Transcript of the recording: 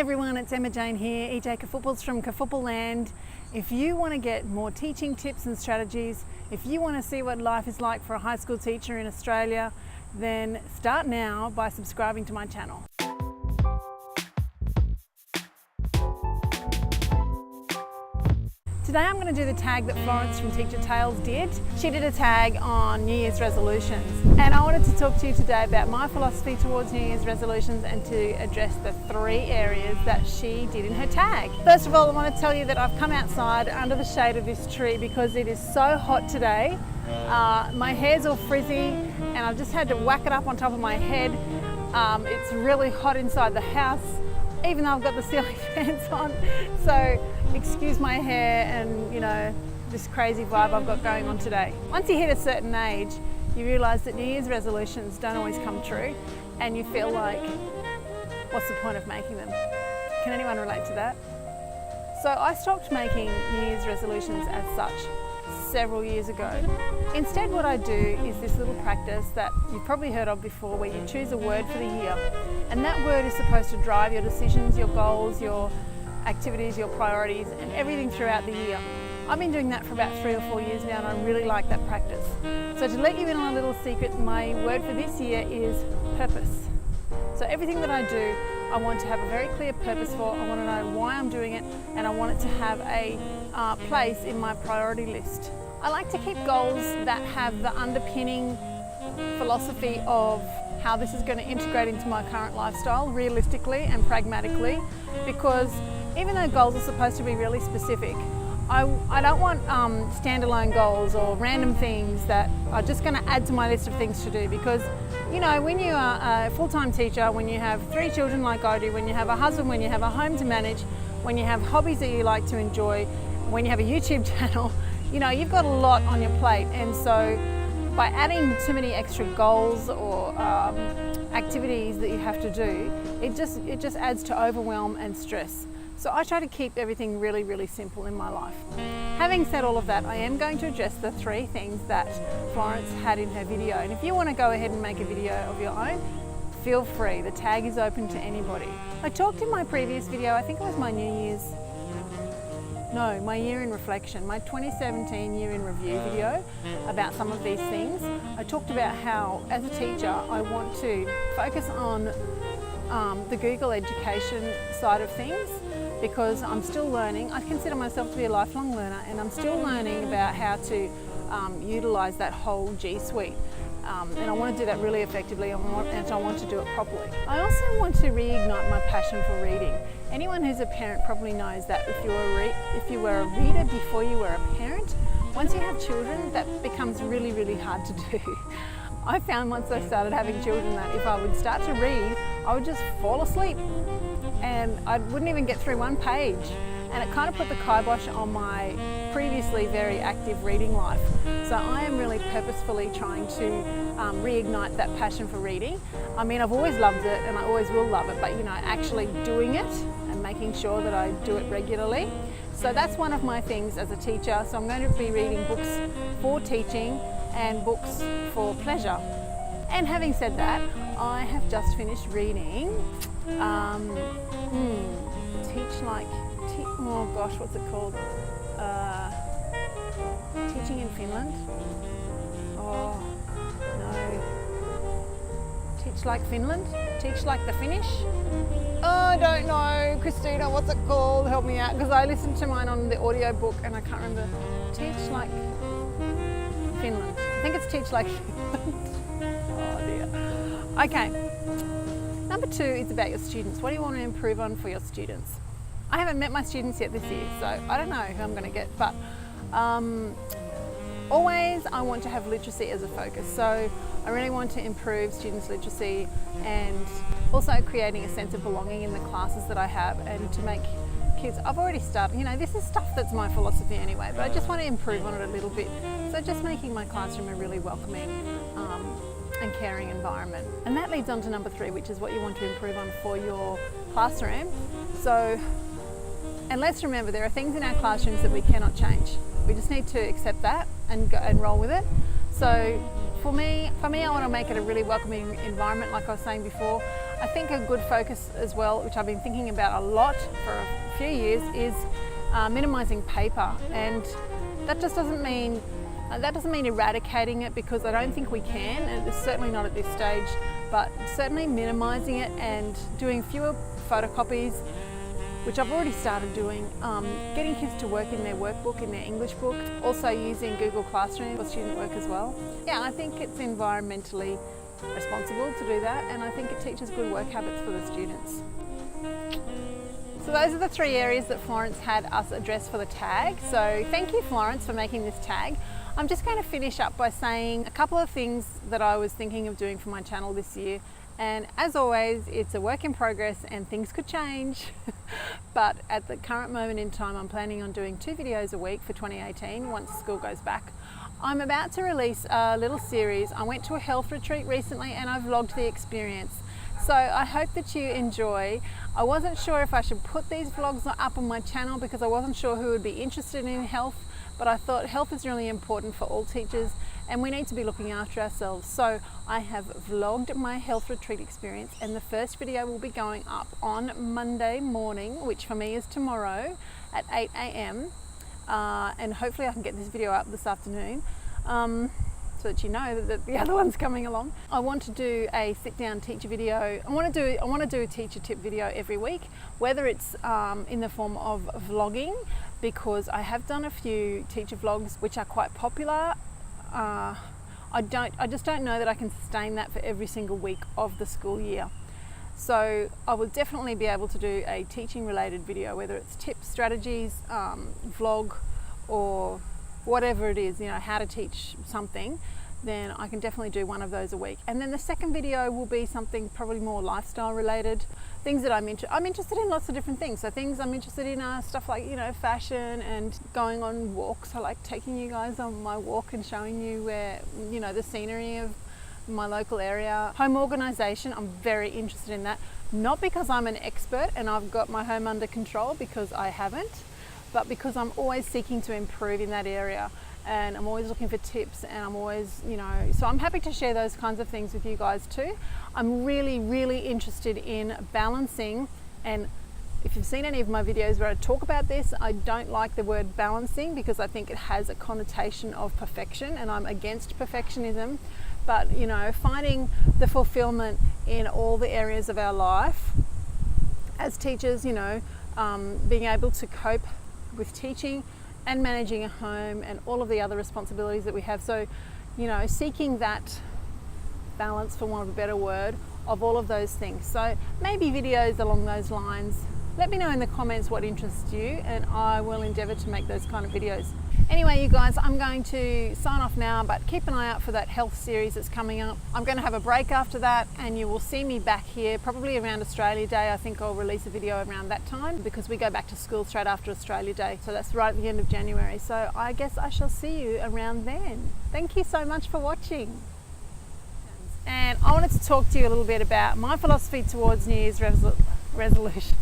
everyone, it's Emma Jane here, EJ Kafooples from Kafoople Land. If you want to get more teaching tips and strategies, if you want to see what life is like for a high school teacher in Australia, then start now by subscribing to my channel. Today I'm going to do the tag that Florence from Teacher Tales did. She did a tag on New Year's resolutions, and I wanted to talk to you today about my philosophy towards New Year's resolutions and to address the 3 areas that she did in her tag. First of all, I want to tell you that I've come outside under the shade of this tree because it is so hot today. My hair's all frizzy and I've just had to whack it up on top of my head. It's really hot inside the house, even though I've got the ceiling fans on. So excuse my hair and, you know, this crazy vibe I've got going on today. Once you hit a certain age, you realise that New Year's resolutions don't always come true, and you feel like, what's the point of making them? Can anyone relate to that? So I stopped making New Year's resolutions as such several years ago. Instead, what I do is this little practice that you've probably heard of before, where you choose a word for the year, and that word is supposed to drive your decisions, your goals, your activities, your priorities, and everything throughout the year. I've been doing that for about 3 or 4 years now, and I really like that practice. So to let you in on a little secret, my word for this year is purpose. So everything that I do, I want to have a very clear purpose for. I want to know why I'm doing it, and I want it to have a place in my priority list. I like to keep goals that have the underpinning philosophy of how this is going to integrate into my current lifestyle realistically and pragmatically, because even though goals are supposed to be really specific, I don't want standalone goals or random things that are just going to add to my list of things to do, because, you know, when you are a full-time teacher, when you have 3 children like I do, when you have a husband, when you have a home to manage, when you have hobbies that you like to enjoy, when you have a YouTube channel, you know, you've got a lot on your plate. And so by adding too many extra goals or activities that you have to do, it just adds to overwhelm and stress. So I try to keep everything really, really simple in my life. Having said all of that, I am going to address the 3 things that Florence had in her video. And if you want to go ahead and make a video of your own, feel free. The tag is open to anybody. I talked in my previous video, I think it was my my year in reflection, my 2017 year in review video, about some of these things. I talked about how, as a teacher, I want to focus on the Google education side of things, because I'm still learning. I consider myself to be a lifelong learner, and I'm still learning about how to utilise that whole G Suite. And I want to do that really effectively, and I want to do it properly. I also want to reignite my passion for reading. Anyone who's a parent probably knows that if you were a reader before you were a parent, once you have children, that becomes really, really hard to do. I found once I started having children that if I would start to read, I would just fall asleep and I wouldn't even get through 1 page. And it kind of put the kibosh on my previously very active reading life. So I am really purposefully trying to reignite that passion for reading. I mean, I've always loved it and I always will love it, but, you know, actually doing it and making sure that I do it regularly. So that's one of my things as a teacher. So I'm going to be reading books for teaching and books for pleasure. And having said that, I have just finished reading oh gosh, what's it called? Teaching in Finland? Oh, no. Teach like Finland? Teach like the Finnish? Oh, I don't know, Christina, what's it called? Help me out, because I listened to mine on the audio book and I can't remember. Teach like Finland. I think it's Teach like Finland. Oh dear. Okay. Number 2 is about your students. What do you want to improve on for your students? I haven't met my students yet this year, so I don't know who I'm going to get, but always I want to have literacy as a focus. So I really want to improve students' literacy, and also creating a sense of belonging in the classes that I have, and to make kids, I've already started, you know, this is stuff that's my philosophy anyway, but I just want to improve on it a little bit. So just making my classroom a really welcoming and caring environment. And that leads on to number 3, which is what you want to improve on for your classroom. So, and let's remember, there are things in our classrooms that we cannot change. We just need to accept that and go and roll with it. So for me, I want to make it a really welcoming environment, like I was saying before. I think a good focus as well, which I've been thinking about a lot for a few years, is minimising paper, and that just doesn't mean eradicating it, because I don't think we can, and it's certainly not at this stage, but certainly minimising it and doing fewer photocopies, which I've already started doing, getting kids to work in their workbook, in their English book, also using Google Classroom for student work as well. Yeah, I think it's environmentally responsible to do that, and I think it teaches good work habits for the students. So those are the 3 areas that Florence had us address for the tag. So thank you, Florence, for making this tag. I'm just going to finish up by saying a couple of things that I was thinking of doing for my channel this year. And as always, it's a work in progress and things could change. But at the current moment in time, I'm planning on doing 2 videos a week for 2018 once school goes back. I'm about to release a little series. I went to a health retreat recently and I vlogged the experience. So I hope that you enjoy. I wasn't sure if I should put these vlogs up on my channel because I wasn't sure who would be interested in health, but I thought health is really important for all teachers and we need to be looking after ourselves. So I have vlogged my health retreat experience, and the first video will be going up on Monday morning, which for me is tomorrow at 8 a.m. And hopefully I can get this video up this afternoon. So that you know that the other one's coming along. I want to do a sit-down teacher video. I want to do a teacher tip video every week, whether it's in the form of vlogging, because I have done a few teacher vlogs which are quite popular. I just don't know that I can sustain that for every single week of the school year. So I will definitely be able to do a teaching related video, whether it's tips, strategies, vlog, or whatever it is, you know, how to teach something, then I can definitely do one of those a week. And then the second video will be something probably more lifestyle related, things that I'm interested in lots of different things. So things I'm interested in are stuff like, you know, fashion and going on walks. I like taking you guys on my walk and showing you where, you know, the scenery of my local area. Home organisation, I'm very interested in that. Not because I'm an expert and I've got my home under control, because I haven't, but because I'm always seeking to improve in that area, and I'm always looking for tips, and I'm always, you know, so I'm happy to share those kinds of things with you guys too. I'm really, really interested in balancing, and if you've seen any of my videos where I talk about this, I don't like the word balancing because I think it has a connotation of perfection, and I'm against perfectionism. But, you know, finding the fulfillment in all the areas of our life as teachers, you know, being able to cope with teaching and managing a home and all of the other responsibilities that we have. So, you know, seeking that balance, for want of a better word, of all of those things. So maybe videos along those lines. Let me know in the comments what interests you, and I will endeavour to make those kind of videos. Anyway, you guys, I'm going to sign off now, but keep an eye out for that health series that's coming up. I'm going to have a break after that, and you will see me back here probably around Australia Day. I think I'll release a video around that time because we go back to school straight after Australia Day. So that's right at the end of January. So I guess I shall see you around then. Thank you so much for watching. And I wanted to talk to you a little bit about my philosophy towards New Year's resolution.